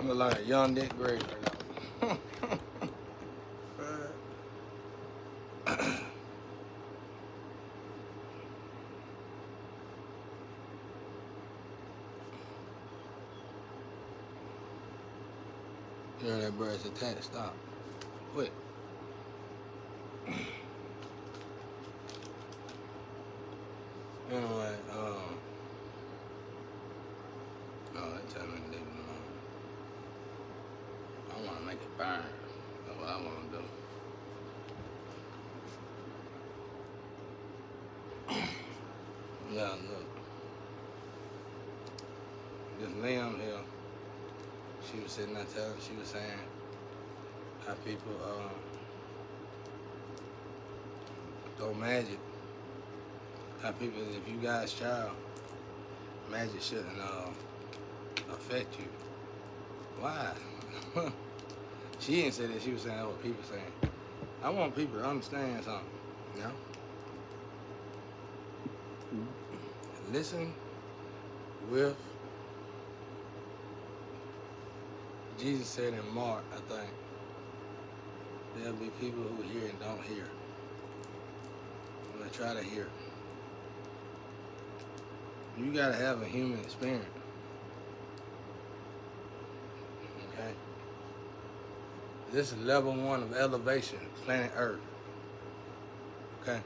look like a young Dick Grayson right now. You know that bird's attached. Stop. Quit. Anyway, oh, they tell me to leave it alone. I want to make it burn. That's what I want to do. Yeah, look. This Liam here, she was sitting there telling, she was saying how people go magic. How people, if you guys child, magic shouldn't affect you. Why? She didn't say that. She was saying what people saying. I want people to understand something, you know? Listen with, Jesus said in Mark, I think, there'll be people who hear and don't hear. I'm gonna try to hear. You gotta have a human experience. Okay? This is level 1 of elevation, planet Earth. Okay?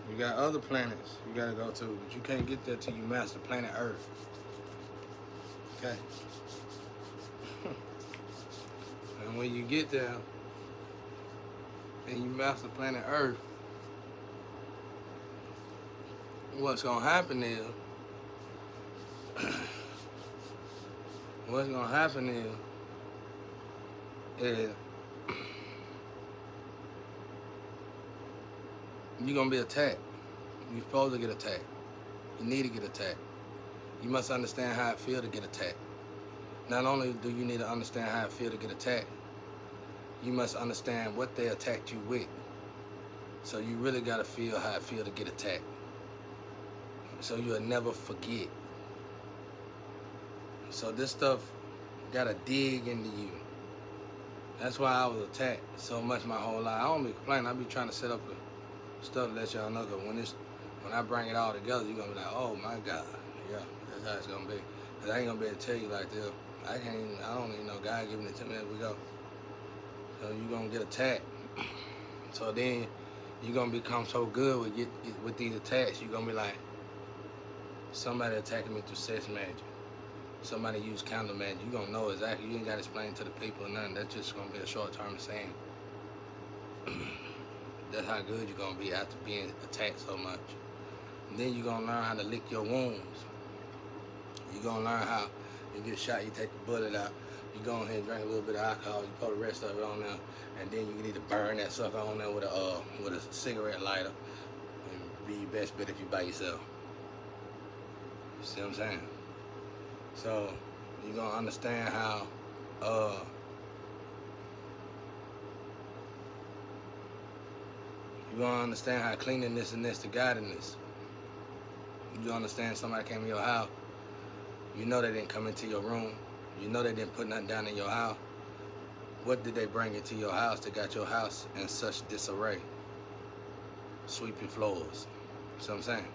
You got other planets you gotta go to, but you can't get there till you master planet Earth. Okay? And when you get there and you master planet Earth, what's gonna happen is you're gonna be attacked. You're supposed to get attacked. You need to get attacked. You must understand how it feels to get attacked. Not only do you need to understand how it feels to get attacked, you must understand what they attacked you with. So you really gotta feel how it feels to get attacked. So you'll never forget. So this stuff gotta dig into you. That's why I was attacked so much my whole life. I don't be complaining. I be trying to set up stuff to let y'all know. Cause when I bring it all together, you're gonna be like, oh my God, yeah, that's how it's gonna be. Cause I ain't gonna be able to tell you like this. I don't even know God giving it to me as we go. So you're gonna get attacked. So then you're gonna become so good with these attacks. You're gonna be like, somebody attacking me through sex magic. Somebody used candle magic. You gonna know exactly. You ain't gotta explain to the people or nothing. That's just gonna be a short term saying. That's how good you're gonna be after being attacked so much. And then you're gonna learn how to lick your wounds. You're gonna learn how you get shot, you take the bullet out, you go ahead and drink a little bit of alcohol, you pour the rest of it on there, and then you need to burn that sucker on there with a cigarette lighter. And be your best bet if you by yourself. You see what I'm saying? So you're gonna understand how cleanliness and this to godliness. You understand somebody came in your house, you know they didn't come into your room, you know they didn't put nothing down in your house. What did they bring into your house that got your house in such disarray? Sweeping floors. See what I'm saying?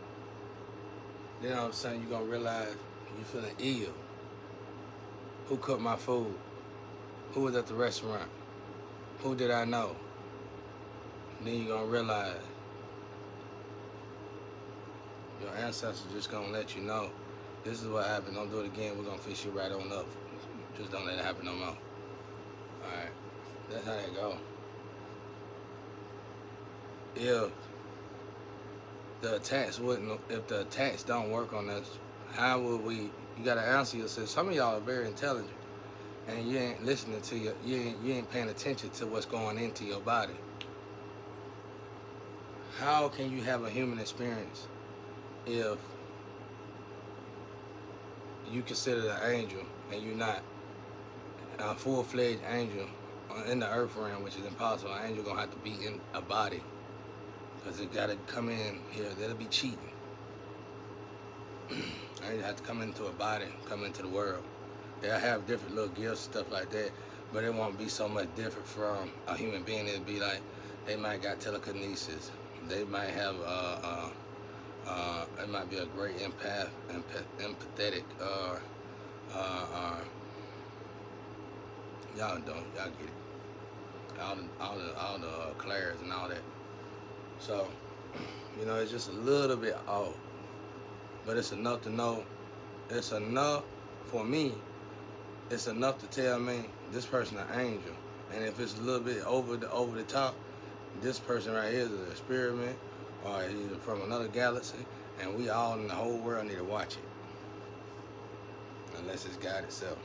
Then all of a sudden you're gonna realize you're feeling ill. Who cooked my food? Who was at the restaurant? Who did I know? And then you're gonna realize your ancestors just gonna let you know, this is what happened, don't do it again, we're gonna fix you right on up. Just don't let it happen no more. Alright, that's how that go. If the attacks don't work on us, how would we, you gotta answer yourself. Some of y'all are very intelligent and you ain't listening to you ain't paying attention to what's going into your body. How can you have a human experience if you consider an angel and you're not a full-fledged angel in the earth realm, which is impossible? An angel gonna have to be in a body because it gotta come in here. That'll be cheating. I have to come into a body, come into the world. They'll have different little gifts, stuff like that, but it won't be so much different from a human being. It'll be like they might got telekinesis. They might have it might be a great empathetic, y'all don't, y'all get it. All the clairs and all that. So, you know, it's just a little bit off, but it's enough to know. It's enough for me. It's enough to tell me this person an angel, and if it's a little bit over the top, this person right here is an experiment, or he's from another galaxy, and we all in the whole world need to watch it, unless it's God itself.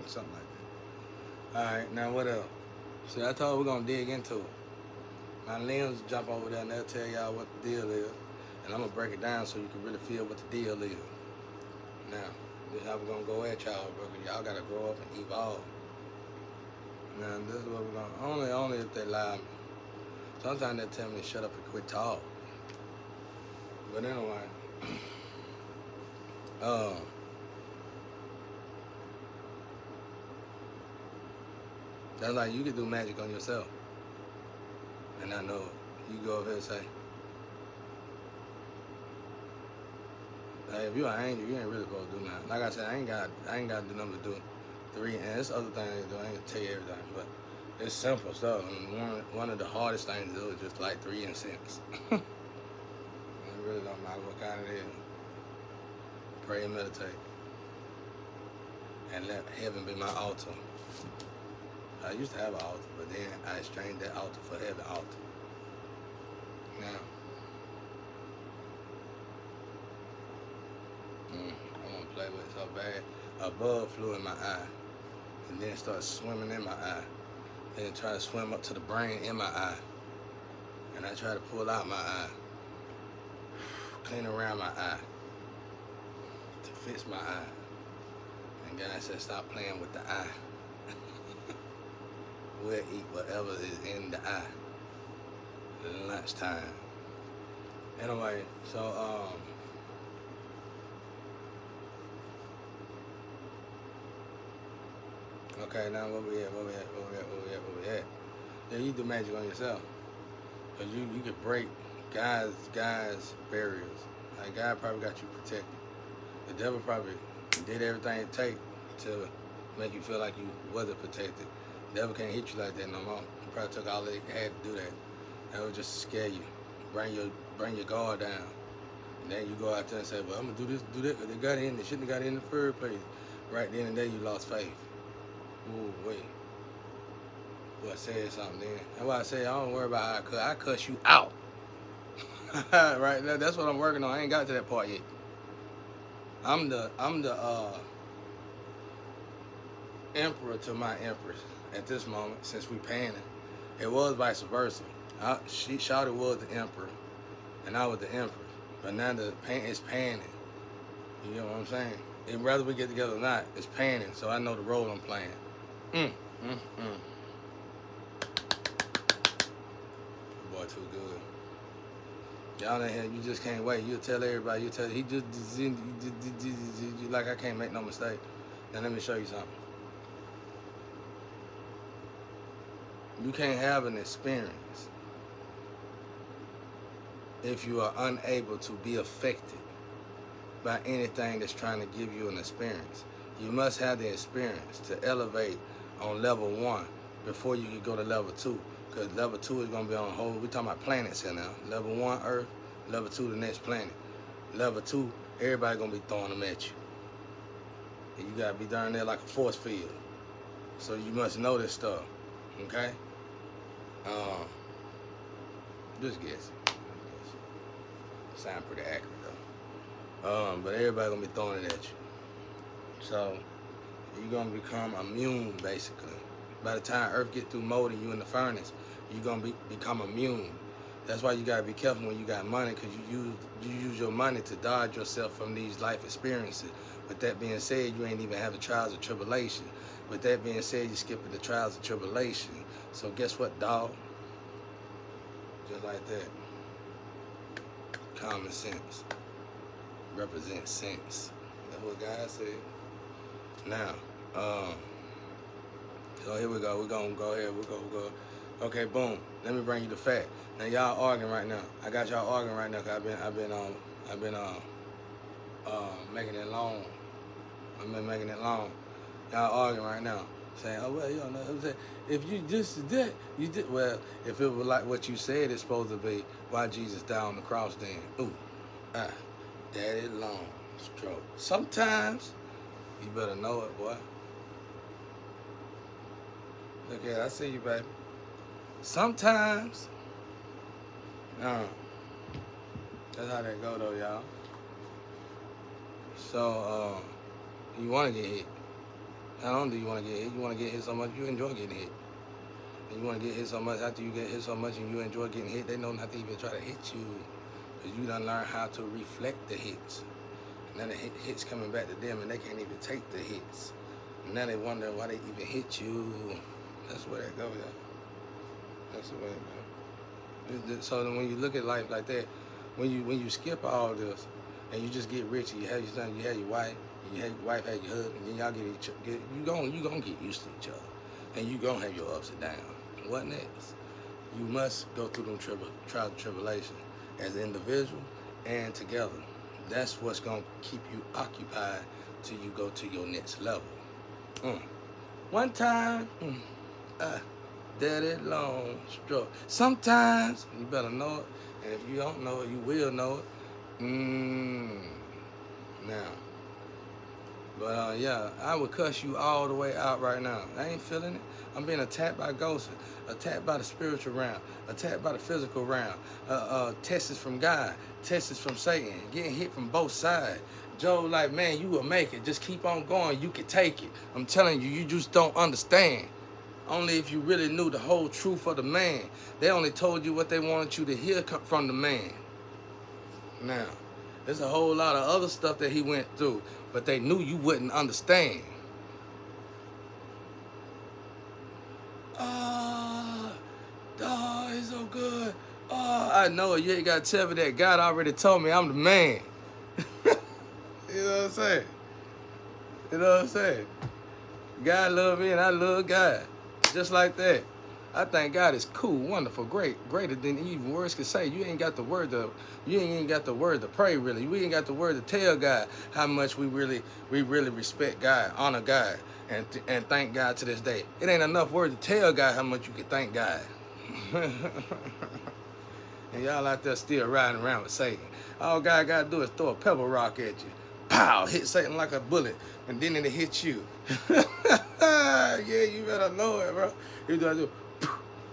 Something like that. All right, now what else? See, I told you we're gonna dig into it. My limbs jump over there and they'll tell y'all what the deal is, and I'm gonna break it down so you can really feel what the deal is. Now, this is how we're gonna go at y'all, bro. Y'all gotta grow up and evolve. Now, this is what we're gonna, only if they lie me. Sometimes they tell me to shut up and quit talking. But anyway, that's like you can do magic on yourself. And I know it. You go over here and say, hey, if you're an angel, you ain't really supposed to do nothing. Like I said, I ain't got to do nothing to do 3, and there's other things to do. I ain't gonna tell you everything, but it's simple stuff. And one of the hardest things to do is just light 3 incense. It really don't matter what kind it is. Pray and meditate, and let heaven be my altar. I used to have an altar, but then I exchanged that altar for heaven altar. Now, I want to play with it so bad. A bug flew in my eye, and then started swimming in my eye. Then it tried to swim up to the brain in my eye, and I tried to pull out my eye, clean around my eye, to fix my eye. And God said, stop playing with the eye. We'll eat whatever is in the eye. Lunchtime. Anyway, so okay, now where we at? Yeah, you do magic on yourself. Cause you could break God's barriers. Like God probably got you protected. The devil probably did everything it takes to make you feel like you wasn't protected. The devil can't hit you like that no more. He probably took all they had to do that. That would just scare you, bring your guard down. And then you go out there and say, well, I'm gonna do this, do that, because they got in, they shouldn't have got in the first place. Right then and there, you lost faith. Ooh, wait. Well, I said something then. That's why I say I don't worry about how I cuss you out. Right, that's what I'm working on. I ain't got to that part yet. I'm the emperor to my empress at this moment, since we panning. It was vice versa. Shawty was the emperor, and I was the empress. But now the pain is panning. You know what I'm saying? And whether we get together or not, it's panning, so I know the role I'm playing. Boy, too good. Y'all in here, you just can't wait. You'll tell everybody. You tell he just like I can't make no mistake. Now let me show you something. You can't have an experience if you are unable to be affected by anything that's trying to give you an experience. You must have the experience to elevate on level 1 before you can go to level 2. Because level 2 is going to be on hold. We're talking about planets here now. Level 1, Earth. Level 2, the next planet. Level 2, everybody going to be throwing them at you. And you got to be down there like a force field. So you must know this stuff. Okay? Just guess. Sound pretty accurate though. But everybody gonna be throwing it at you. So you're gonna become immune basically. By the time Earth get through molding you in the furnace, you're gonna become immune. That's why you gotta be careful when you got money, because you use your money to dodge yourself from these life experiences. With that being said, you ain't even have the trials of tribulation. With that being said, you're skipping the trials of tribulation. So guess what, dog? Just like that. Common sense. represents sense. That's what God said. Now, so here we go. We're gonna go ahead. We're go. Okay, boom. Let me bring you the fact. Now y'all arguing right now. I got y'all arguing right now. Cause I've been making it long. I've been making it long. Y'all arguing right now, saying, "Oh well, you don't know." I'm saying, if you just did, you did well. If it was like what you said it's supposed to be, why Jesus died on the cross then? Ooh, daddy long stroke. Sometimes you better know it, boy. Look at it, I see you, baby. Sometimes, that's how that go though, y'all. So, you want to get hit. Not only do you want to get hit, you want to get hit so much you enjoy getting hit. And you want to get hit so much, after you get hit so much and you enjoy getting hit, they know not to even try to hit you. Because you done learn how to reflect the hits. And then the hits coming back to them and they can't even take the hits. And now they wonder why they even hit you. That's where that go, y'all. That's the way it goes. So when you look at life like that, when you skip all this and you just get rich, and you have your son, you have your wife, you have your wife, have your husband, then y'all you gonna get used to each other, and you gonna have your ups and downs. What next? You must go through them trials and tribulations as an individual and together. That's what's gonna keep you occupied till you go to your next level. One time, daddy long stroke. Sometimes you better know it, and if you don't know it, you will know it. Now, but yeah, I would cuss you all the way out right now. I ain't feeling it. I'm being attacked by ghosts, attacked by the spiritual realm, attacked by the physical realm, tests from God, tests from Satan, getting hit from both sides. Job like, man, you will make it. Just keep on going. You can take it. I'm telling you, you just don't understand. Only if you really knew the whole truth of the man. They only told you what they wanted you to hear from the man. Now, there's a whole lot of other stuff that he went through, but they knew you wouldn't understand. Oh, he's so good. Oh, I know it. You ain't got to tell me that. God already told me I'm the man. You know what I'm saying? You know what I'm saying? God love me and I love God. Just like that. I think God is cool, wonderful, great, greater than even words can say. You ain't got the word to pray really. We ain't got the word to tell God how much we really respect God, honor God, and thank God to this day. It ain't enough word to tell God how much you can thank God. And y'all out there still riding around with Satan. All God got to do is throw a pebble rock at you. Pow! Hit Satan like a bullet, and then it'll hit you. Yeah, you better know it, bro. You gotta do.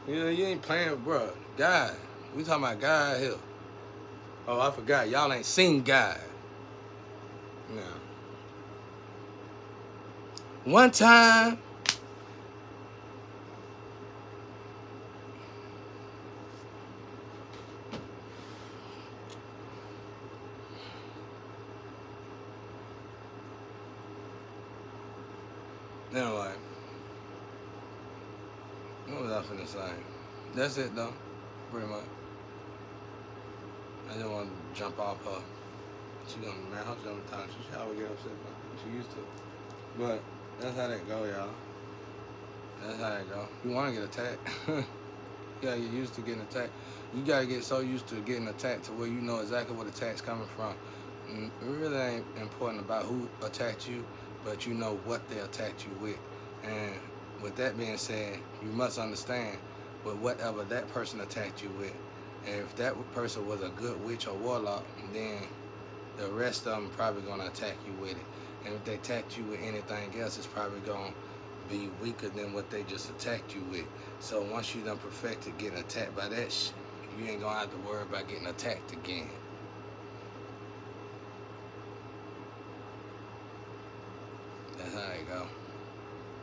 You know, you ain't playing, bro. God. We talking about God here. Oh, I forgot. Y'all ain't seen God. No. One time. Anyway. What was I finna say? That's it, though. Pretty much. I didn't want to jump off her. She gonna, man, how she time. She always get upset about it. She used to. But that's how that go, y'all. That's how it go. You want to get attacked. You gotta get used to getting attacked. You gotta get so used to getting attacked to where you know exactly what attack's coming from. It really ain't important about who attacked you, but you know what they attacked you with. And with that being said, you must understand with whatever that person attacked you with. And if that person was a good witch or warlock, then the rest of them probably gonna attack you with it. And if they attacked you with anything else, it's probably gonna be weaker than what they just attacked you with. So once you done perfected getting attacked by that you ain't gonna have to worry about getting attacked again. That's how it go.